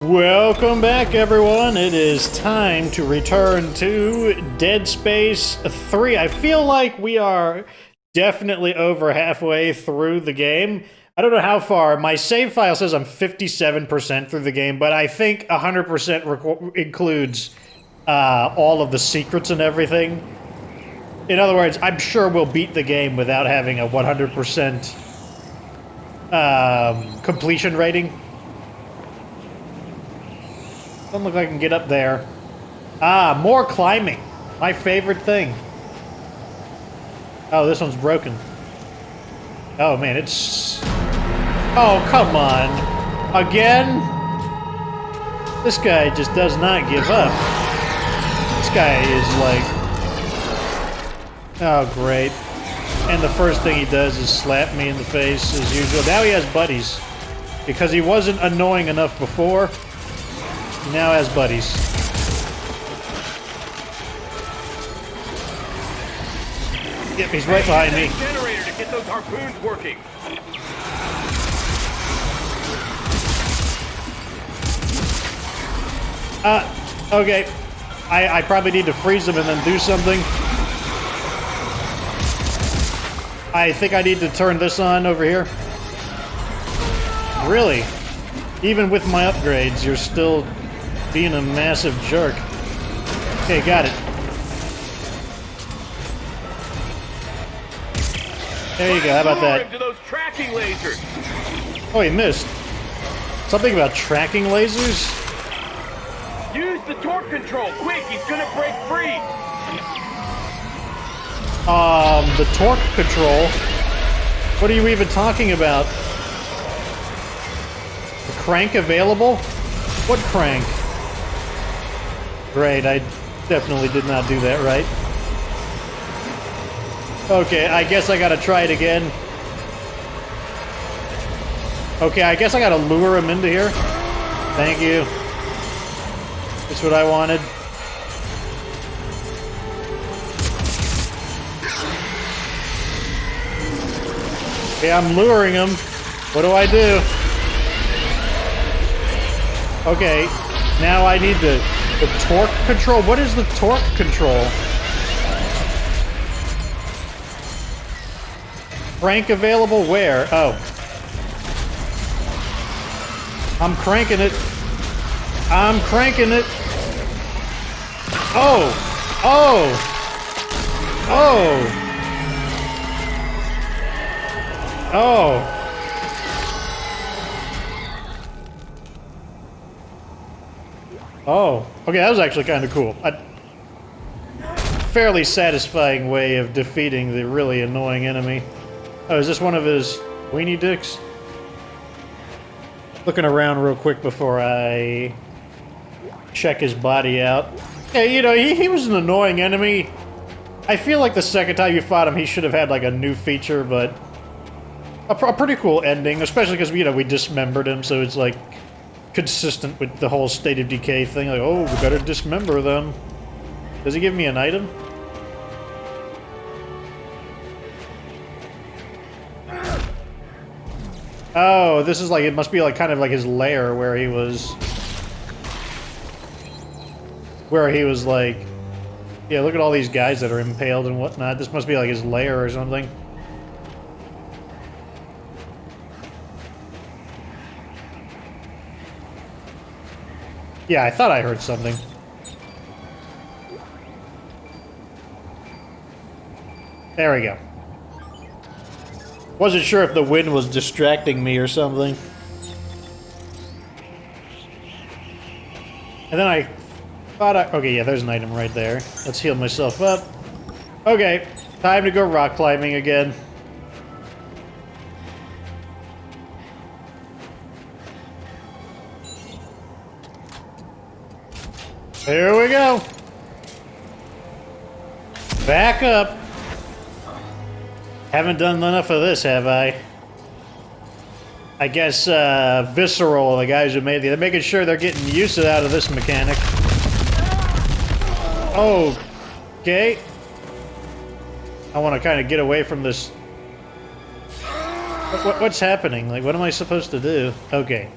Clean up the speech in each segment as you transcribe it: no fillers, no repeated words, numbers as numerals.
Welcome back, everyone. It is time to return to Dead Space 3. I feel like we are definitely over halfway through the game. I don't know how far. My save file says I'm 57% through the game, but I think 100% includes all of the secrets and everything. In other words, I'm sure we'll beat the game without having a 100% completion rating. Doesn't look like I can get up there. Ah, more climbing. My favorite thing. Oh, this one's broken. Oh, man, it's... Oh, come on. Again? This guy just does not give up. This guy is like... Oh, great. And the first thing he does is slap me in the face, as usual. Now he has buddies. Because he wasn't annoying enough before. He now has buddies. Yep, he's right behind me. Generator to get those harpoons working. Okay. I probably need to freeze him and then do something. I think I need to turn this on over here. Really? Even with my upgrades, you're still being a massive jerk. Okay, got it. There you go, how about that? To those tracking lasers. Oh, he missed. Something about tracking lasers? Use the torque control, quick, he's gonna break free. The torque control? What are you even talking about? The crank available? What crank? Great, I definitely did not do that right. Okay, I guess I gotta try it again. Okay, I guess I gotta lure him into here. Thank you. That's what I wanted. Okay, I'm luring him. What do I do? Okay, now I need the torque control. What is the torque control? Crank available where? Oh. I'm cranking it. I'm cranking it. Oh! Oh! Oh! Oh! Oh, okay, that was actually kind of cool. A fairly satisfying way of defeating the really annoying enemy. Oh, is this one of his weenie dicks? Looking around real quick before I check his body out. Yeah, you know, he was an annoying enemy. I feel like the second time you fought him, he should have had like a new feature, but a pretty cool ending, especially because, you know, we dismembered him, so it's like consistent with the whole State of Decay thing. Like, oh, we better dismember them. Does he give me an item? Oh, this is like, it must be like kind of like his lair where he was... Where he was like... Yeah, look at all these guys that are impaled and whatnot. This must be like his lair or something. Yeah, I thought I heard something. There we go. Wasn't sure if the wind was distracting me or something. And then I thought okay, yeah, there's an item right there. Let's heal myself up. Okay, time to go rock climbing again. Here we go. Back up. Haven't done enough of this, have I? I guess, Visceral, the guys who made they're making sure they're getting use out of this mechanic. Okay. I want to kind of get away from this. What's happening? Like, what am I supposed to do? Okay.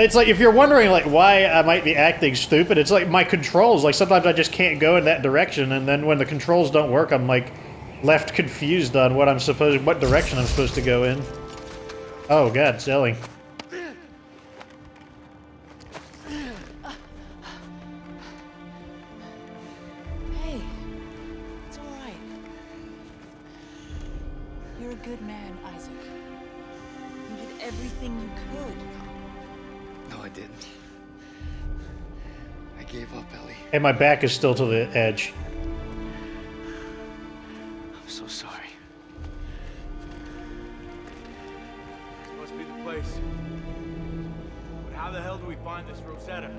It's like, if you're wondering, like, why I might be acting stupid, it's like my controls, like, sometimes I just can't go in that direction, and then when the controls don't work, I'm, like, left confused on what direction I'm supposed to go in. Oh, God, it's Ellie. Hey, it's all right. You're a good man, Isaac. You did everything you could. No, I didn't. I gave up, Ellie. Hey, my back is still to the edge. I'm so sorry. This must be the place. But how the hell do we find this Rosetta?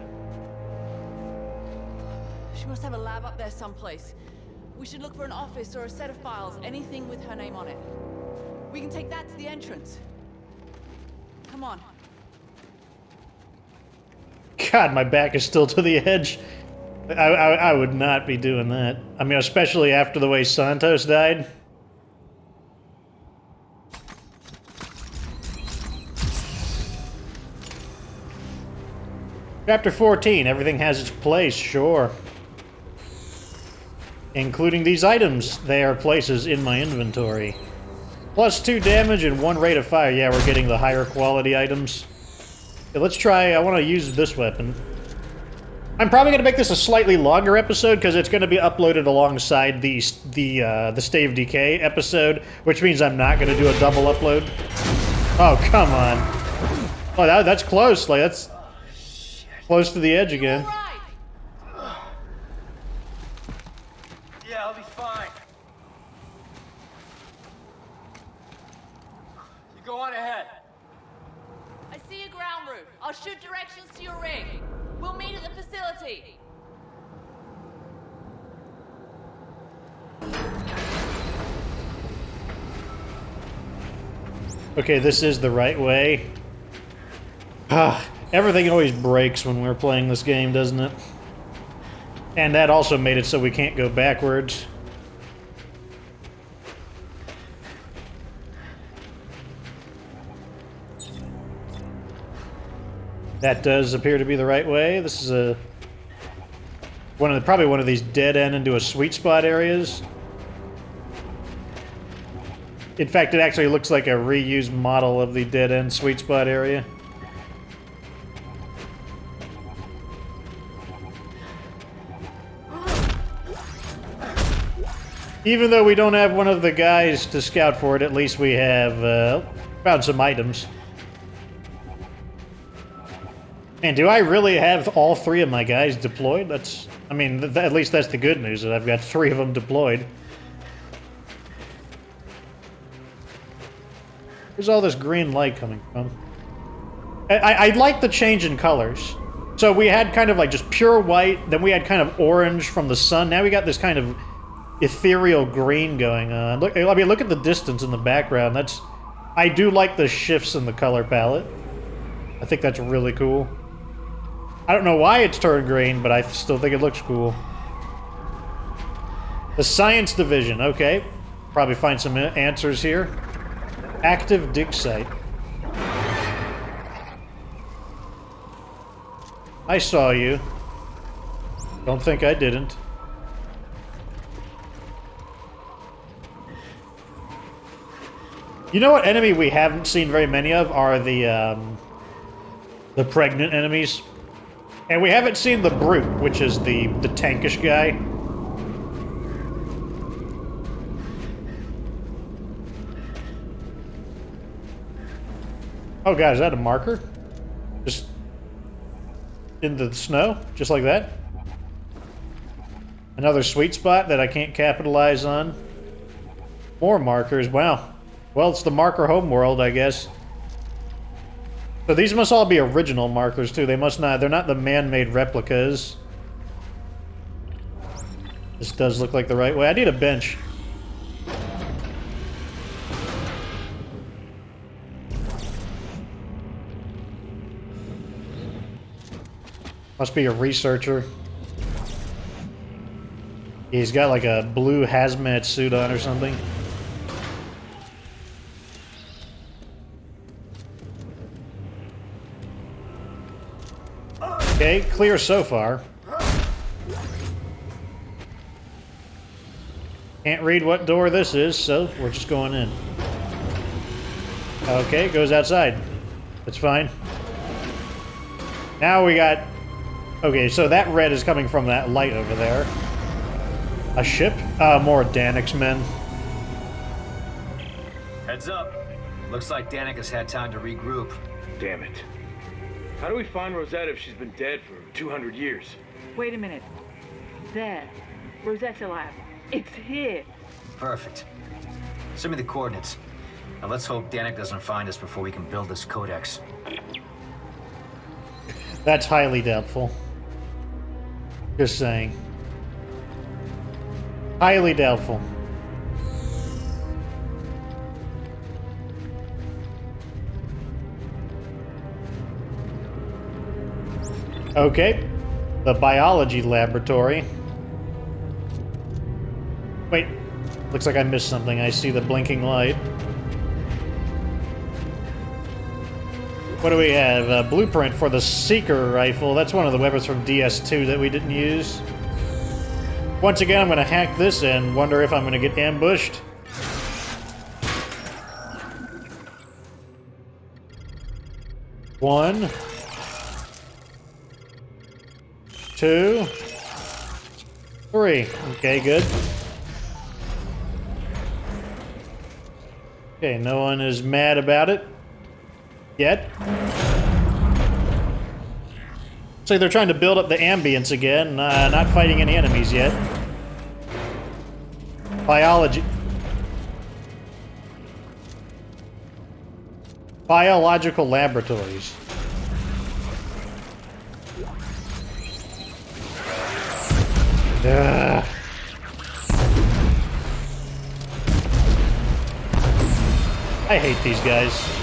She must have a lab up there someplace. We should look for an office or a set of files, anything with her name on it. We can take that to the entrance. Come on. God, my back is still to the edge. I would not be doing that. I mean, especially after the way Santos died. Chapter 14, everything has its place, sure. Including these items. They are places in my inventory. +2 damage and 1 rate of fire. Yeah, we're getting the higher quality items. Okay, let's try, I want to use this weapon. I'm probably going to make this a slightly longer episode because it's going to be uploaded alongside the State of Decay episode, which means I'm not going to do a double upload. Oh, come on. Oh, that's close. Like, that's close to the edge again. Yeah, I'll be fine. You go on ahead. I see a ground route. I'll shoot directions to your rig. We'll meet at the facility. Okay, this is the right way. Ah, everything always breaks when we're playing this game, doesn't it? And that also made it so we can't go backwards. That does appear to be the right way. This is probably one of these dead end into a sweet spot areas. In fact, it actually looks like a reused model of the dead end sweet spot area. Even though we don't have one of the guys to scout for it, at least we have found some items. Man, do I really have all 3 of my guys deployed? That's, I mean, at least that's the good news, that I've got 3 of them deployed. Where's all this green light coming from? I like the change in colors. So we had kind of like just pure white, then we had kind of orange from the sun. Now we got this kind of ethereal green going on. Look, I mean, look at the distance in the background. I do like the shifts in the color palette. I think that's really cool. I don't know why it's turned green, but I still think it looks cool. The Science Division, okay. Probably find some answers here. Active dig site. I saw you. Don't think I didn't. You know what enemy we haven't seen very many of are the pregnant enemies. And we haven't seen the Brute, which is the tankish guy. Oh god, is that a marker? Just in the snow? Just like that? Another sweet spot that I can't capitalize on. More markers, wow. Well, it's the marker homeworld, I guess. So these must all be original markers, too. They must not... They're not the man-made replicas. This does look like the right way. I need a bench. Must be a researcher. He's got like a blue hazmat suit on or something. Okay, clear so far. Can't read what door this is, so we're just going in. Okay, goes outside. That's fine. Now we got... Okay, so that red is coming from that light over there. A ship? More Danik's men. Heads up. Looks like Danica's had time to regroup. Damn it. How do we find Rosetta if she's been dead for 200 years? Wait a minute. There. Rosetta Lab. It's here. Perfect. Send me the coordinates. Now let's hope Danik doesn't find us before we can build this codex. That's highly doubtful. Just saying. Highly doubtful. Okay. The biology laboratory. Wait. Looks like I missed something. I see the blinking light. What do we have? A blueprint for the Seeker rifle. That's one of the weapons from DS2 that we didn't use. Once again, I'm going to hack this and wonder if I'm going to get ambushed. One. Two. Three. Okay, good. Okay, no one is mad about it. Yet. So they're trying to build up the ambience again, not fighting any enemies yet. Biology. Biological laboratories. Ugh. I hate these guys.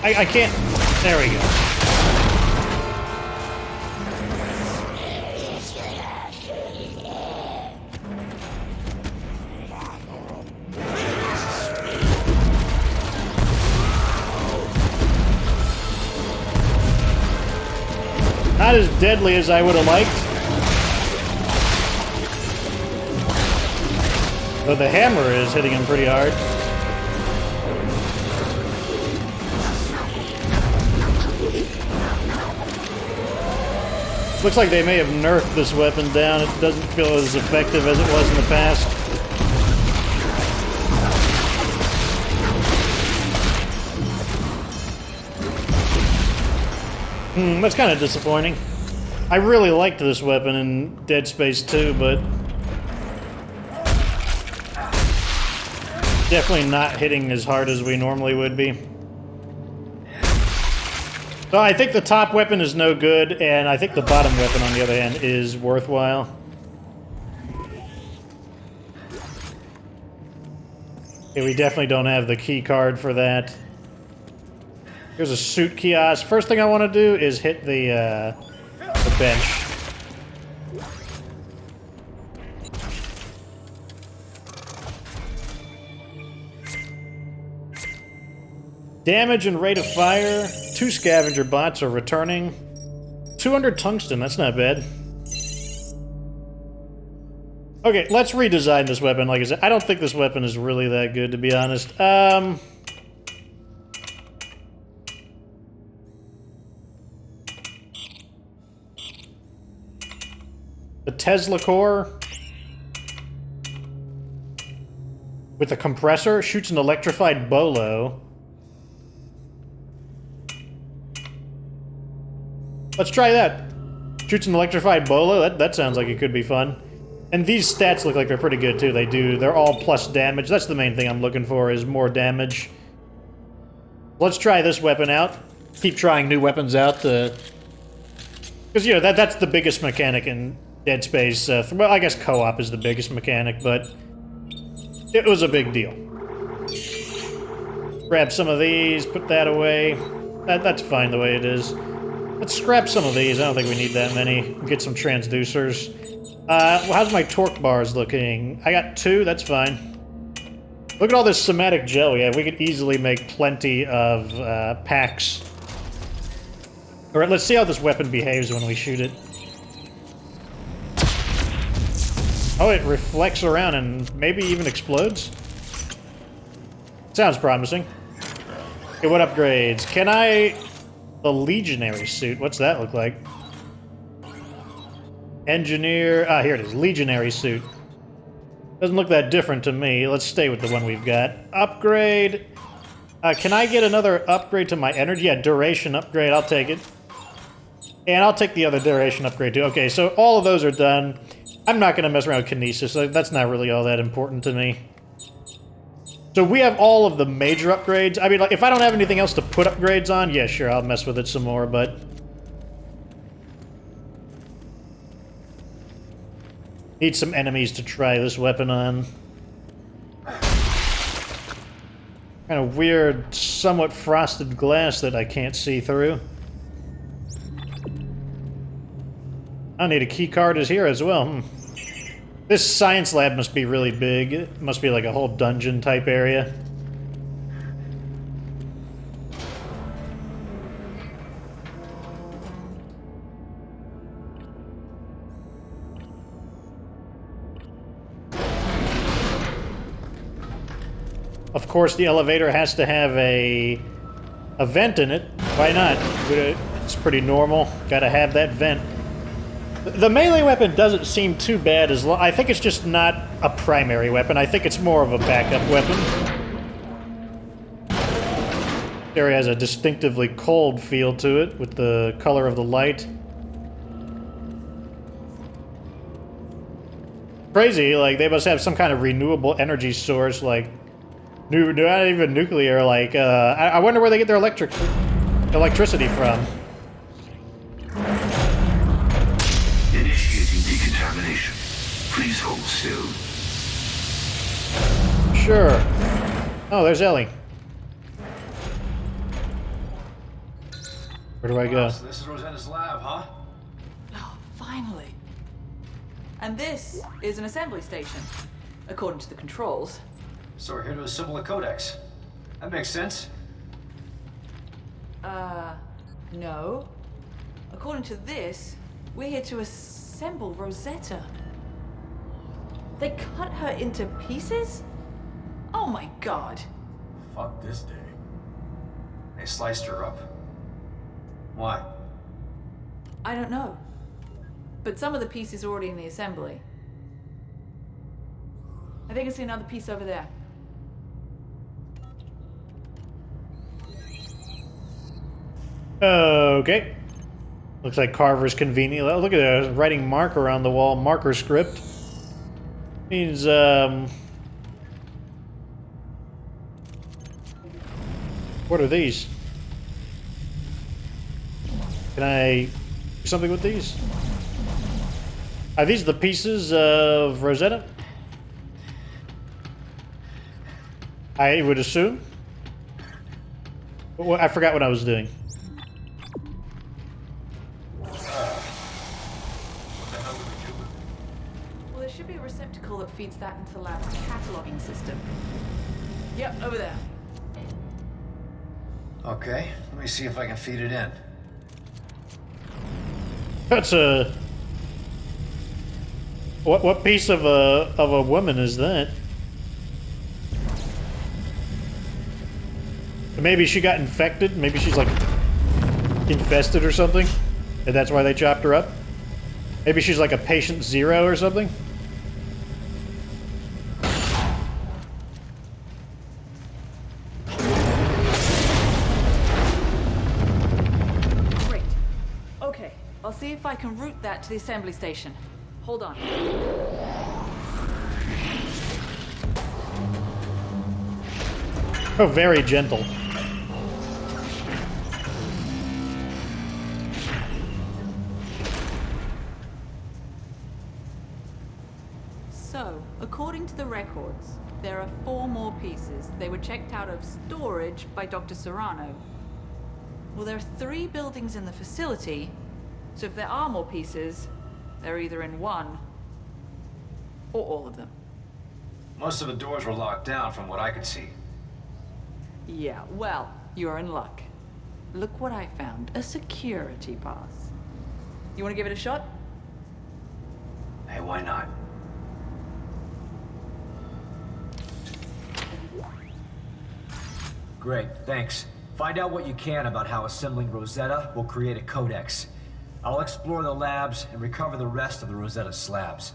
I can't... There we go. Not as deadly as I would have liked. Though the hammer is hitting him pretty hard. Looks like they may have nerfed this weapon down. It doesn't feel as effective as it was in the past. That's kind of disappointing. I really liked this weapon in Dead Space 2, but definitely not hitting as hard as we normally would be. So I think the top weapon is no good, and I think the bottom weapon, on the other hand, is worthwhile. Okay, we definitely don't have the key card for that. Here's a suit kiosk. First thing I want to do is hit the bench. Damage and rate of fire. 2 scavenger bots are returning. 200 tungsten, that's not bad. Okay, let's redesign this weapon. Like I said, I don't think this weapon is really that good, to be honest. The Tesla core with a compressor shoots an electrified bolo. Let's try that. Shoots an electrified bolo. That sounds like it could be fun. And these stats look like they're pretty good too. They're all plus damage. That's the main thing I'm looking for, is more damage. Let's try this weapon out. Keep trying new weapons out. Because, you know, that's the biggest mechanic in Dead Space. Well, I guess co-op is the biggest mechanic, but it was a big deal. Grab some of these, put that away. That's fine the way it is. Let's scrap some of these. I don't think we need that many. Get some transducers. How's my torque bars looking? I got 2, that's fine. Look at all this somatic gel we have. We could easily make plenty of packs. Alright, let's see how this weapon behaves when we shoot it. Oh, it reflects around and maybe even explodes? Sounds promising. Okay, what upgrades? Can I... The Legionary suit, what's that look like? Engineer... Ah, here it is. Legionary suit. Doesn't look that different to me. Let's stay with the one we've got. Upgrade... can I get another upgrade to my energy? Yeah, duration upgrade. I'll take it. And I'll take the other duration upgrade too. Okay, so all of those are done. I'm not going to mess around with kinesis. So that's not really all that important to me. So we have all of the major upgrades. I mean, like, if I don't have anything else to put upgrades on, yeah, sure, I'll mess with it some more, but... Need some enemies to try this weapon on. Kind of weird, somewhat frosted glass that I can't see through. I need a key card is here as well. This science lab must be really big. It must be like a whole dungeon type area. Of course, the elevator has to have a vent in it. Why not? It's pretty normal. Gotta have that vent. The melee weapon doesn't seem too bad as long... I think it's just not a primary weapon. I think it's more of a backup weapon. This area has a distinctively cold feel to it with the color of the light. Crazy, like they must have some kind of renewable energy source, like not even nuclear. Like I wonder where they get their electricity from. Decontamination. Please hold still. Sure. Oh, there's Ellie. Where do I go? So this is Rosetta's lab, huh? Oh, finally. And this is an assembly station, according to the controls. So we're here to assemble a codex. That makes sense. No. According to this, we're here to assemble Rosetta. They cut her into pieces? Oh my god. Fuck this day. They sliced her up. Why? I don't know. But some of the pieces are already in the assembly. I think I see another piece over there. Okay. Looks like Carver's convenient. Look at that, writing marker on the wall. Marker script. Means, what are these? Can I do something with these? Are these the pieces of Rosetta? I would assume. Well, I forgot what I was doing. Well, there should be a receptacle that feeds that into the lab's cataloging system. Yep, over there. Okay, let me see if I can feed it in. That's a... What piece of a woman is that? Maybe she got infected? Maybe she's like infested or something? And that's why they chopped her up? Maybe she's like a patient zero or something? Great. Okay, I'll see if I can route that to the assembly station. Hold on. Oh, very gentle. So, according to the records, there are 4 more pieces. They were checked out of storage by Dr. Serrano. Well, there are 3 buildings in the facility, so if there are more pieces, they're either in one or all of them. Most of the doors were locked down from what I could see. Yeah, well, you're in luck. Look what I found. A security pass. You want to give it a shot? Hey, why not? Great, thanks. Find out what you can about how assembling Rosetta will create a codex. I'll explore the labs and recover the rest of the Rosetta slabs.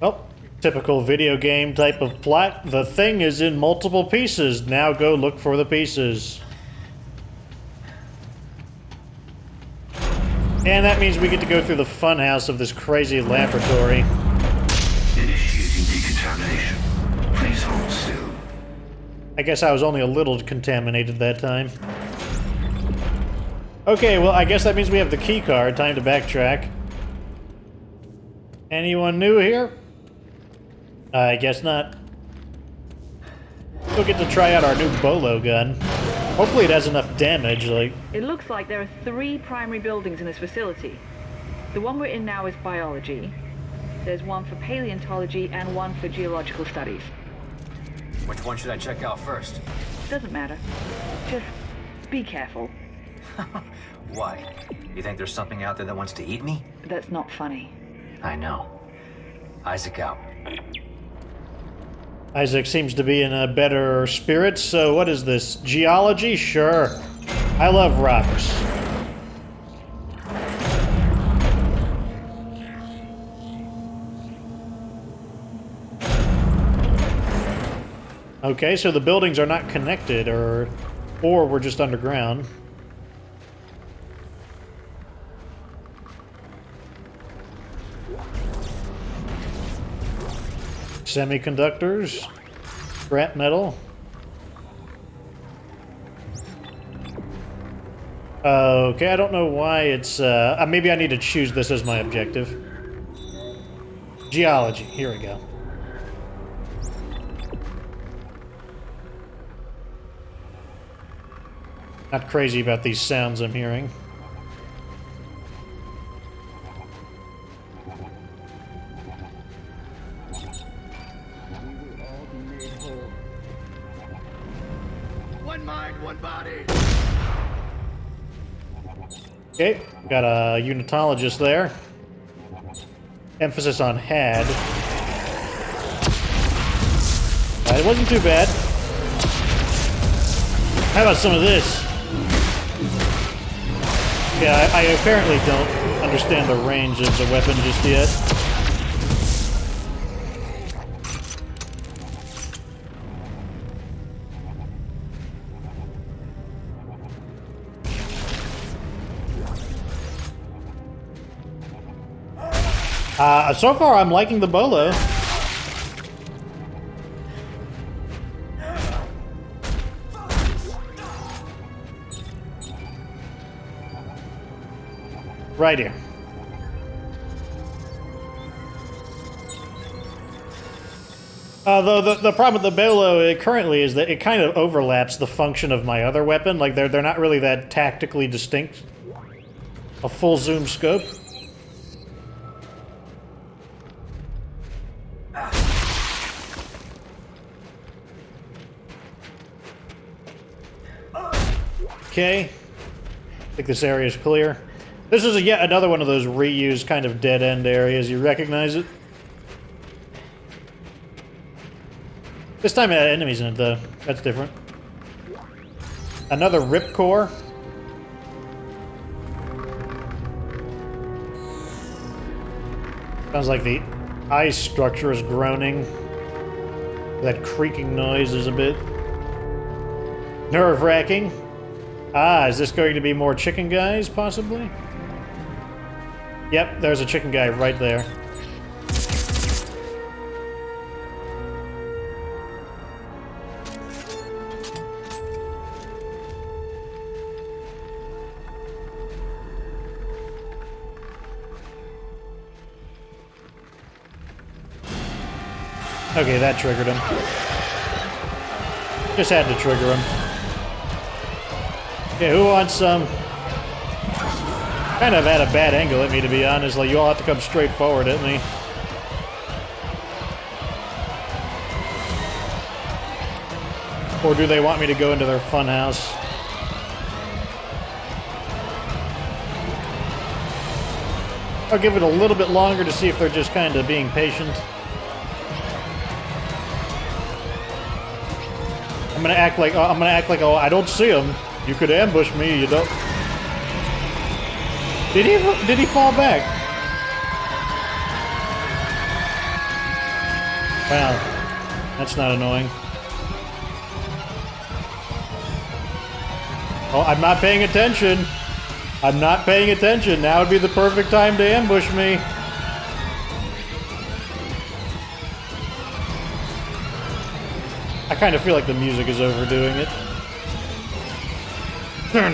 Oh, typical video game type of plot. The thing is in multiple pieces. Now go look for the pieces. And that means we get to go through the funhouse of this crazy laboratory. Initiating decontamination. Please hold still. I guess I was only a little contaminated that time. Okay, well, I guess that means we have the key card. Time to backtrack. Anyone new here? I guess not. We'll get to try out our new bolo gun. Hopefully it has enough damage, like... It looks like there are 3 primary buildings in this facility. The one we're in now is biology. There's one for paleontology and one for geological studies. Which one should I check out first? Doesn't matter. Just be careful. Why? You think there's something out there that wants to eat me? That's not funny. I know. Isaac out. Isaac seems to be in a better spirits, so what is this? Geology? Sure. I love rocks. Okay, so the buildings are not connected, or we're just underground. Semiconductors, scrap metal. Okay, I don't know why it's, maybe I need to choose this as my objective. Geology, here we go. Not crazy about these sounds I'm hearing. One mind, one body. Okay, got a unitologist there. Emphasis on had. It wasn't too bad. How about some of this? Yeah, I apparently don't understand the range of the weapon just yet. So far I'm liking the bolo. Right here. Though the problem with the bolo currently is that it kind of overlaps the function of my other weapon. Like they're not really that tactically distinct. A full zoom scope. Okay. I think this area is clear. This is yet another one of those reused kind of dead-end areas. You recognize it? This time it had enemies in it, though. That's different. Another rip core. Sounds like the ice structure is groaning. That creaking noise is a bit nerve-wracking. Ah, is this going to be more chicken guys, possibly? Yep, there's a chicken guy right there. Okay, that triggered him. Just had to trigger him. Okay, who wants some? Kind of had a bad angle at me, to be honest. Like, you all have to come straight forward at me. Or do they want me to go into their fun house? I'll give it a little bit longer to see if they're just kind of being patient. I'm gonna act like oh, I don't see him. You could ambush me. You don't. Did he fall back? Wow, that's not annoying. Oh, I'm not paying attention. I'm not paying attention. Now would be the perfect time to ambush me. I kind of feel like the music is overdoing it. That's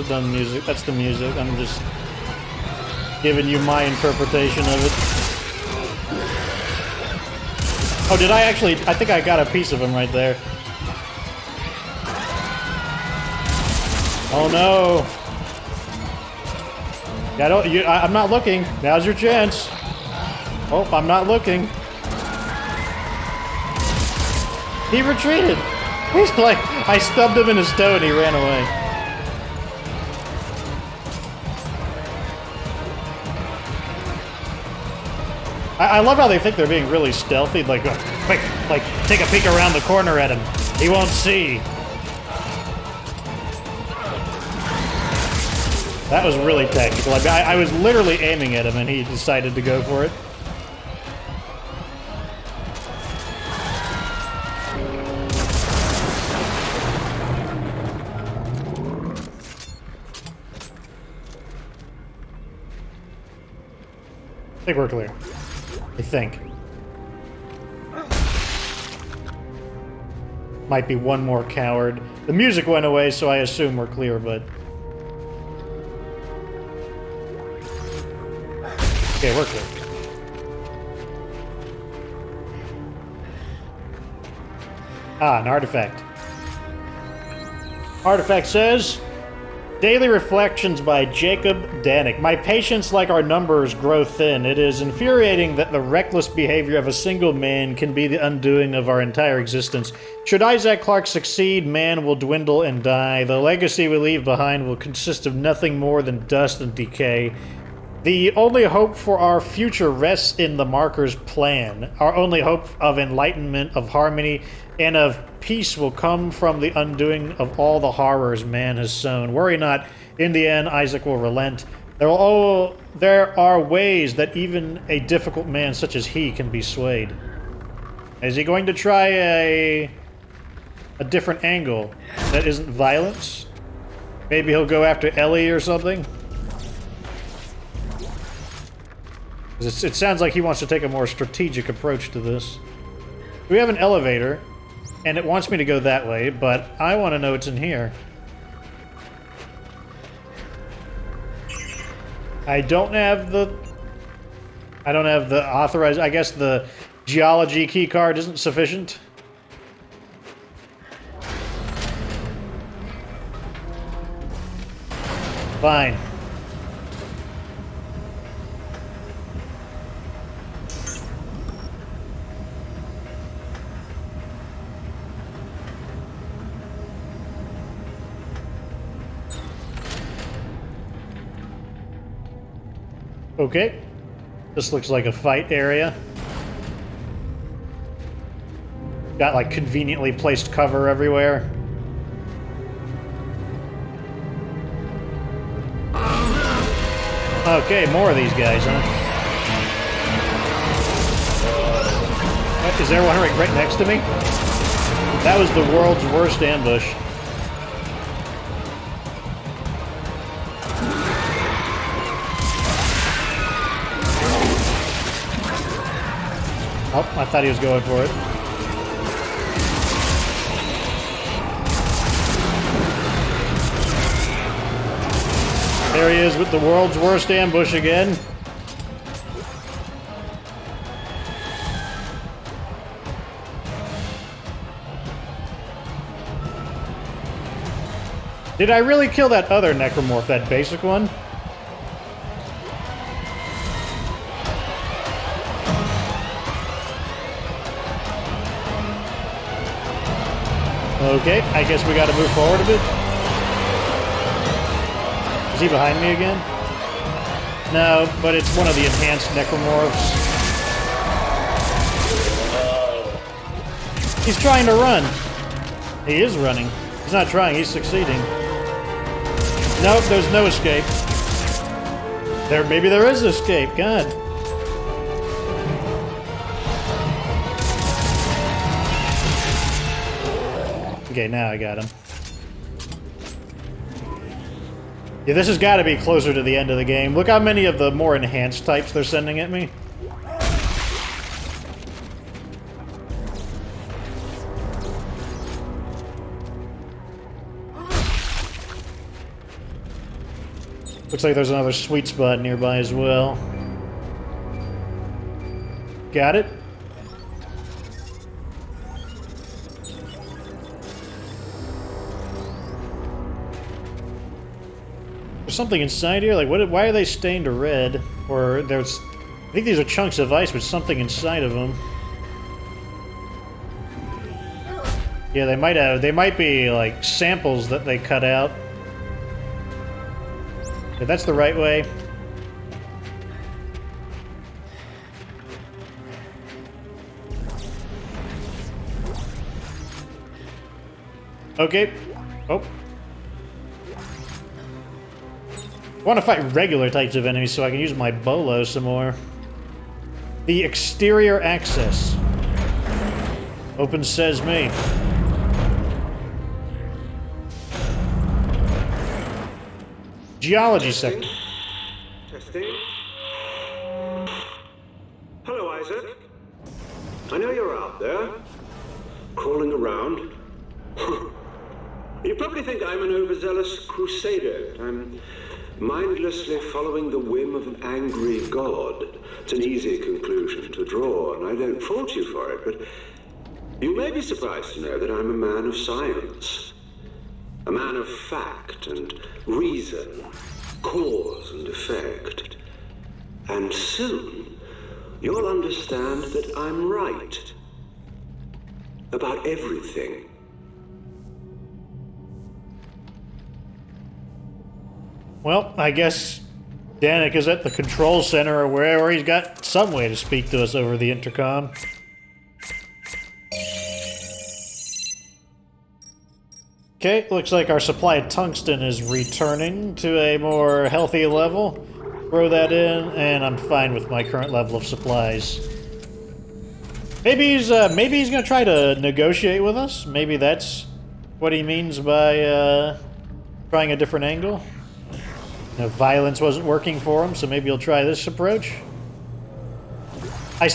the music. That's the music. I'm just giving you my interpretation of it. Oh, did I actually? I think I got a piece of him right there. Oh no! I'm not looking. Now's your chance. Oh, I'm not looking. He retreated. He's like, I stubbed him in his toe and he ran away. I love how they think they're being really stealthy. Like, quick, like, take a peek around the corner at him. He won't see. That was really tactical. I was literally aiming at him and he decided to go for it. I think we're clear. I think. Might be one more coward. The music went away, so I assume we're clear, but... Okay, we're clear. Ah, an artifact. Artifact says... Daily Reflections by Jacob Danik. My patience, like our numbers, grow thin. It is infuriating that the reckless behavior of a single man can be the undoing of our entire existence. Should Isaac Clarke succeed, man will dwindle and die. The legacy we leave behind will consist of nothing more than dust and decay. The only hope for our future rests in the Marker's plan. Our only hope of enlightenment, of harmony, and of peace will come from the undoing of all the horrors man has sown. Worry not. In the end, Isaac will relent. There are ways that even a difficult man such as he can be swayed. Is he going to try a different angle that isn't violence? Maybe he'll go after Ellie or something? It sounds like he wants to take a more strategic approach to this. We have an elevator, and it wants me to go that way, but I want to know what's in here. I don't have the authorized... I guess the Geology keycard isn't sufficient. Fine. Okay. This looks like a fight area. Got like conveniently placed cover everywhere. Okay, more of these guys, huh? What, is there one right next to me? That was the world's worst ambush. Oh, I thought he was going for it. There he is with the world's worst ambush again. Did I really kill that other necromorph, that basic one? Okay, I guess we gotta move forward a bit. Is he behind me again? No, but it's one of the enhanced necromorphs. He's trying to run. He is running. He's not trying, he's succeeding. Nope, there's no escape. Maybe there is escape, God. Okay, now I got him. Yeah, this has got to be closer to the end of the game. Look how many of the more enhanced types they're sending at me. Looks like there's another sweet spot nearby as well. Got it? There's something inside here? Like, why are they stained red? Or there's... I think these are chunks of ice with something inside of them. Yeah, they might be, like, samples that they cut out. Yeah, that's the right way. Okay. Oh. I want to fight regular types of enemies so I can use my bolo some more. The exterior access. Open says me. Geology sector. Testing. Hello, Isaac. I know you're out there, crawling around. You probably think I'm an overzealous crusader. I'm mindlessly following the whim of an angry god. It's an easy conclusion to draw, and I don't fault you for it, but you may be surprised to know that I'm a man of science. A man of fact and reason, cause and effect. And soon, you'll understand that I'm right. About everything. Well, I guess Danik is at the control center or wherever. He's got some way to speak to us over the intercom. Okay, looks like our supply of tungsten is returning to a more healthy level. Throw that in, and I'm fine with my current level of supplies. Maybe he's gonna try to negotiate with us. Maybe that's what he means by trying a different angle. You know, violence wasn't working for him, so maybe he'll try this approach. I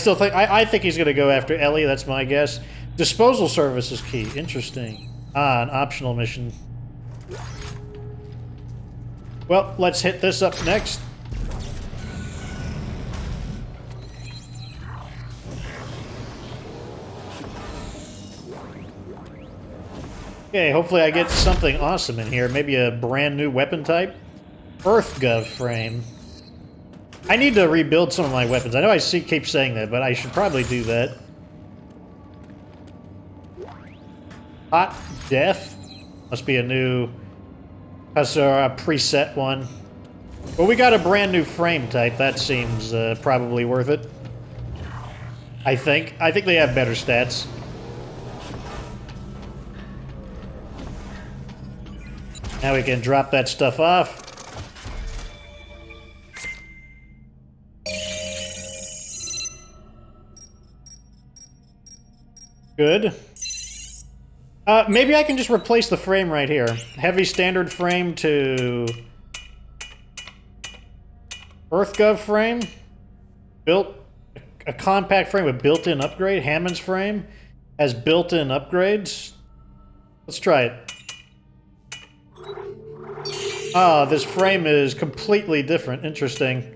think he's gonna go after Ellie. That's my guess. Disposal service is key. Interesting. Ah, an optional mission. Well, let's hit this up next. Okay, hopefully I get something awesome in here. Maybe a brand new weapon type. EarthGov frame. I need to rebuild some of my weapons. I know I keep saying that, but I should probably do that. Hot Death. Must be a new... That's a preset one. Well, we got a brand new frame type. That seems probably worth it. I think they have better stats. Now we can drop that stuff off. Good. Maybe I can just replace the frame right here. Heavy standard frame to... EarthGov frame. Built... A compact frame with built-in upgrade. Hammond's frame has built-in upgrades. Let's try it. Ah, this frame is completely different. Interesting.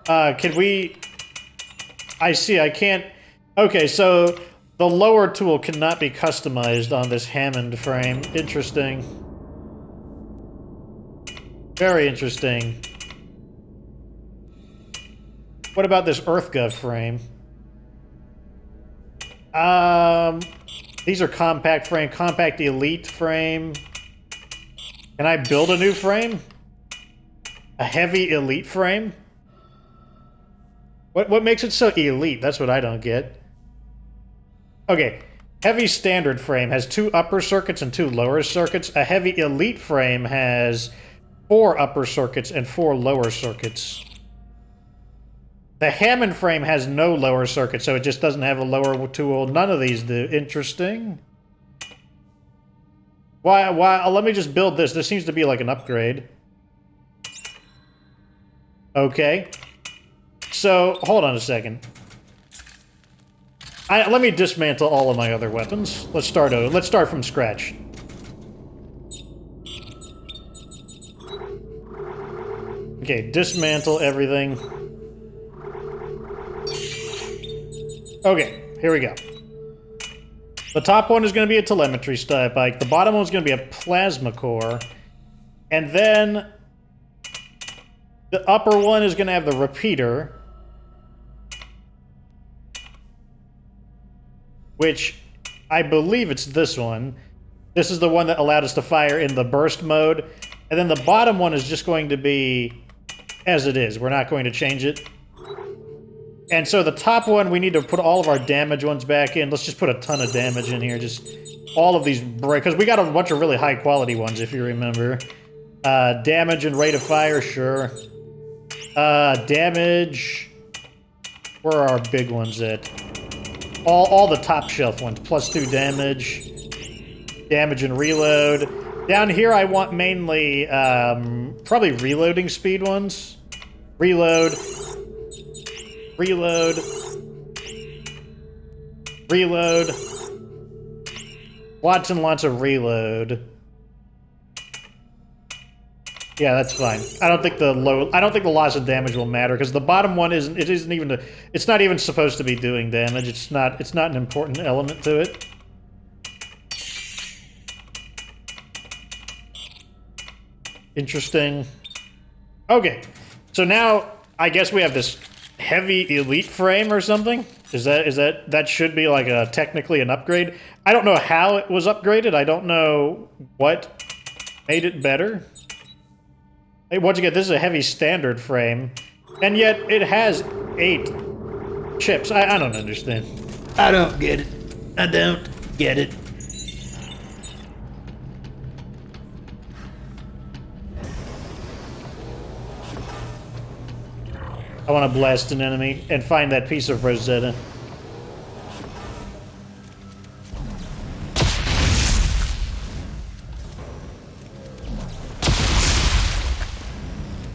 Can we... I see, I can't... Okay, so the lower tool cannot be customized on this Hammond frame. Interesting. Very interesting. What about this EarthGov frame? These are compact frame, compact elite frame. Can I build a new frame? A heavy elite frame? What makes it so elite? That's what I don't get. Okay, heavy standard frame has 2 upper circuits and 2 lower circuits. A heavy elite frame has 4 upper circuits and 4 lower circuits. The Hammond frame has no lower circuit, so it just doesn't have a lower tool. None of these do. Interesting. Why? Let me just build this. This seems to be like an upgrade. Okay. So, hold on a second. Let me dismantle all of my other weapons. Let's start over. Let's start from scratch. Okay, dismantle everything. Okay, here we go. The top one is going to be a telemetry spike. The bottom one is going to be a plasma core. And then the upper one is going to have the repeater, which I believe it's this one. This is the one that allowed us to fire in the burst mode. And then the bottom one is just going to be as it is. We're not going to change it. And so the top one, we need to put all of our damage ones back in. Let's just put a ton of damage in here. Just all of these break, because we got a bunch of really high quality ones, if you remember. Damage and rate of fire, sure. Damage. Where are our big ones at? All the top shelf ones. +2 damage. Damage and reload. Down here, I want mainly probably reloading speed ones. Reload. Reload. Reload. Lots and lots of reload. Yeah, that's fine. I don't think the loss of damage will matter because the bottom one it's not even supposed to be doing damage. It's not an important element to it. Interesting. Okay. So now I guess we have this heavy elite frame or something? That should be like technically an upgrade? I don't know how it was upgraded. I don't know what made it better. Hey, once again, this is a heavy standard frame, and yet it has 8 chips. I don't understand. I don't get it. I don't get it. I want to blast an enemy and find that piece of Rosetta.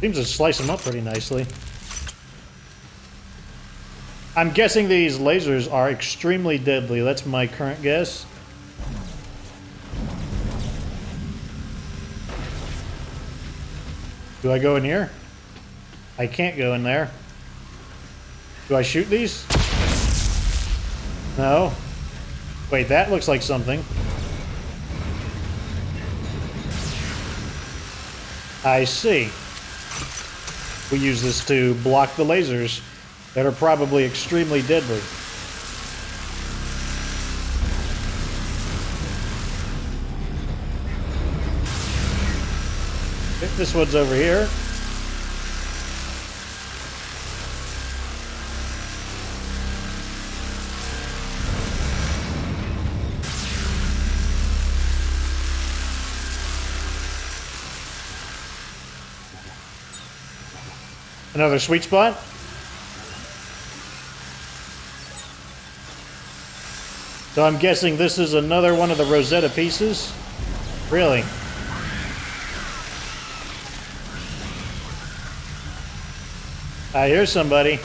Seems to slice them up pretty nicely. I'm guessing these lasers are extremely deadly. That's my current guess. Do I go in here? I can't go in there. Do I shoot these? No. Wait, that looks like something. I see. We use this to block the lasers that are probably extremely deadly. This one's over here. Another sweet spot. So I'm guessing this is another one of the Rosetta pieces? Really? Here's somebody.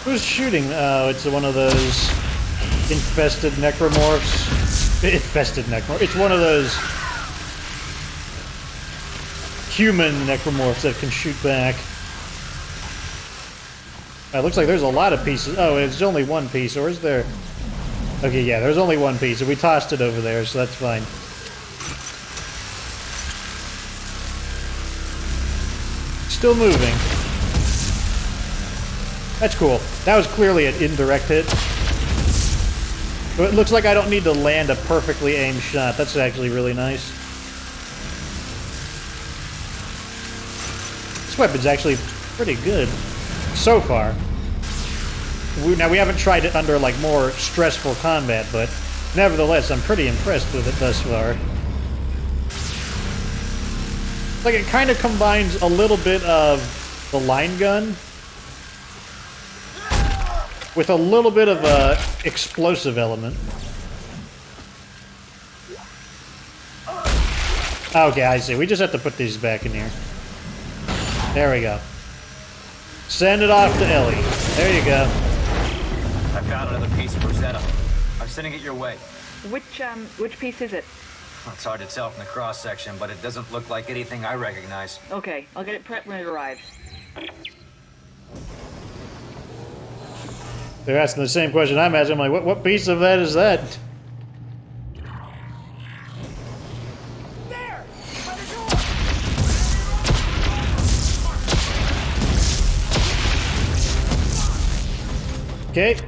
Who's shooting? Oh, it's one of those infested necromorphs. Infested necromorph. It's one of those human necromorphs that can shoot back. It looks like there's a lot of pieces. Oh, it's only one piece, or is there? Okay, yeah, there's only one piece, and we tossed it over there, so that's fine. Still moving. That's cool. That was clearly an indirect hit. So it looks like I don't need to land a perfectly aimed shot. That's actually really nice. This weapon's actually pretty good so far. Now, we haven't tried it under, like, more stressful combat, but nevertheless, I'm pretty impressed with it thus far. Like, it kind of combines a little bit of the line gun with a little bit of a explosive element. Okay, I see. We just have to put these back in here. There we go. Send it off to Ellie. There you go. I found another piece of Rosetta. I'm sending it your way. Which piece is it? Well, it's hard to tell from the cross-section, but it doesn't look like anything I recognize. Okay, I'll get it prepped when it arrives. They're asking the same question I'm asking. I'm like, what piece of that is that? There! By the door! Okay.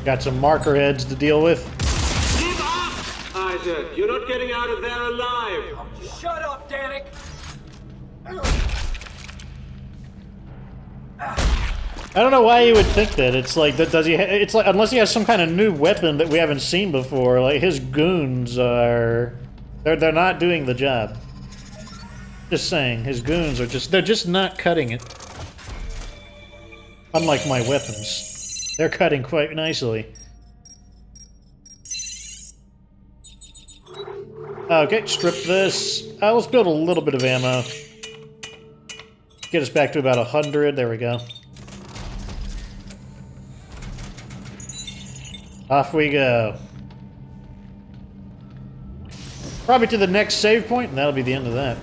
Got some marker heads to deal with. Give up! Isaac, you're not getting out of there alive! Shut up, Danik! I don't know why you would think that. It's like that. Does he? It's like unless he has some kind of new weapon that we haven't seen before. Like his goons are, they're not doing the job. Just saying, his goons are they're just not cutting it. Unlike my weapons, they're cutting quite nicely. Okay, strip this. Let's build a little bit of ammo. Get us back to about 100. There we go. Off we go. Probably to the next save point, and that'll be the end of that.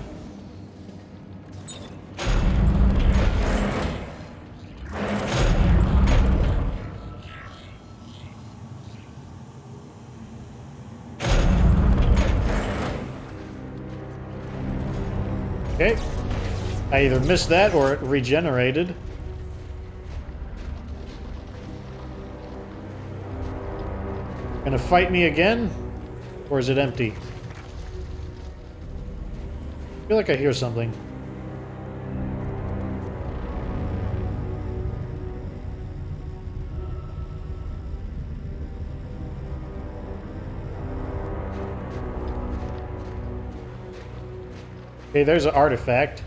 Okay. I either missed that or it regenerated. Gonna fight me again? Or is it empty? I feel like I hear something. Okay, there's an artifact.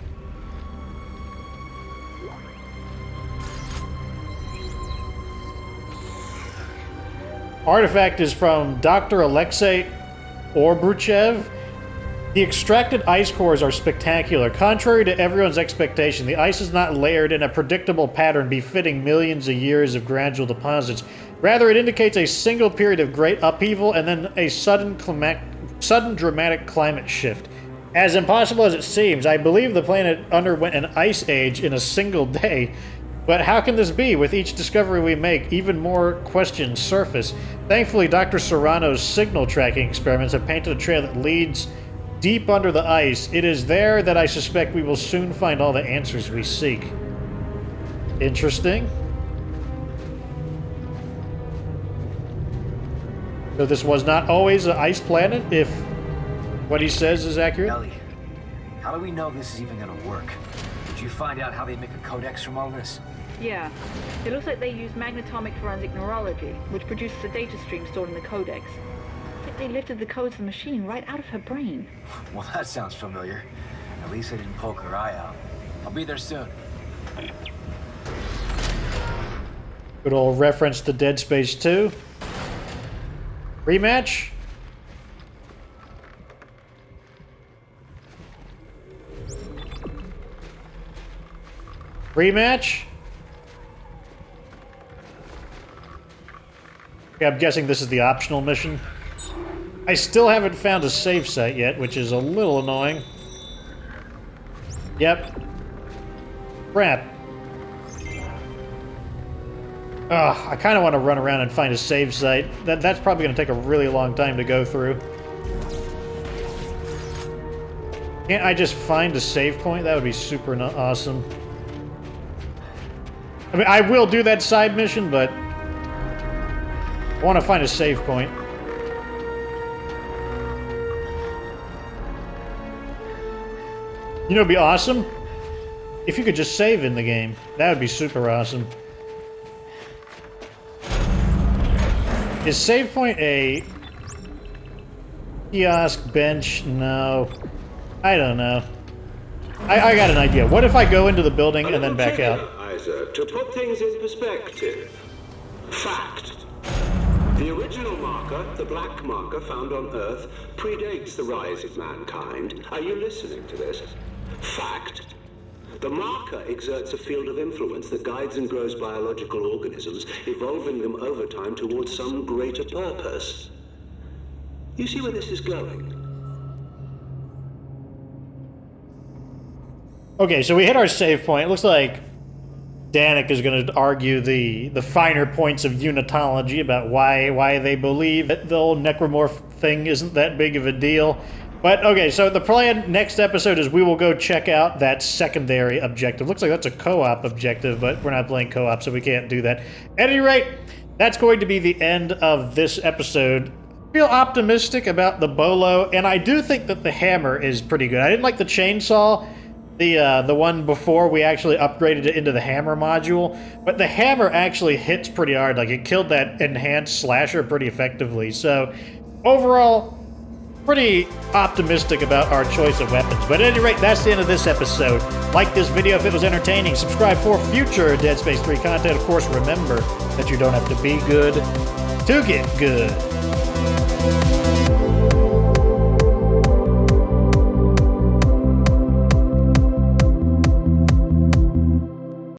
Artifact is from Dr. Alexei Orbruchev. The extracted ice cores are spectacular. Contrary to everyone's expectation, the ice is not layered in a predictable pattern befitting millions of years of gradual deposits. Rather, it indicates a single period of great upheaval and then a sudden dramatic climate shift. As impossible as it seems, I believe the planet underwent an ice age in a single day. But how can this be? With each discovery we make, even more questions surface. Thankfully, Dr. Serrano's signal tracking experiments have painted a trail that leads deep under the ice. It is there that I suspect we will soon find all the answers we seek. Interesting. So this was not always an ice planet, if what he says is accurate? Ellie, how do we know this is even gonna work? Did you find out how they make a codex from all this? Yeah. It looks like they use magnetomic forensic neurology, which produces a data stream stored in the codex. It's like they lifted the codes of the machine right out of her brain. Well, that sounds familiar. At least I didn't poke her eye out. I'll be there soon. Good old reference to Dead Space 2. Rematch? Rematch? Okay, I'm guessing this is the optional mission. I still haven't found a save site yet, which is a little annoying. Yep. Crap. Ugh, I kind of want to run around and find a save site. That's probably going to take a really long time to go through. Can't I just find a save point? That would be super awesome. I mean, I will do that side mission, but I want to find a save point. You know, it'd be awesome if you could just save in the game. That would be super awesome. Is save point a kiosk, bench? No. I don't know. I got an idea. What if I go into the building and then back out? Isaac, to put things in perspective. Fact. The original marker, the black marker found on Earth, predates the rise of mankind. Are you listening to this? Fact. The marker exerts a field of influence that guides and grows biological organisms, evolving them over time towards some greater purpose. You see where this is going? Okay, so we hit our save point. It looks like Danik is going to argue the finer points of unitology about why they believe that the old necromorph thing isn't that big of a deal. But, okay, so the plan next episode is we will go check out that secondary objective. Looks like that's a co-op objective, but we're not playing co-op, so we can't do that. At any rate, that's going to be the end of this episode. I feel optimistic about the bolo, and I do think that the hammer is pretty good. I didn't like the chainsaw, the one before we actually upgraded it into the hammer module, but the hammer actually hits pretty hard. Like, it killed that enhanced slasher pretty effectively. So, overall, pretty optimistic about our choice of weapons. But at any rate, that's the end of this episode. Like this video if it was entertaining. Subscribe for future Dead Space 3 content. Of course, remember that you don't have to be good to get good.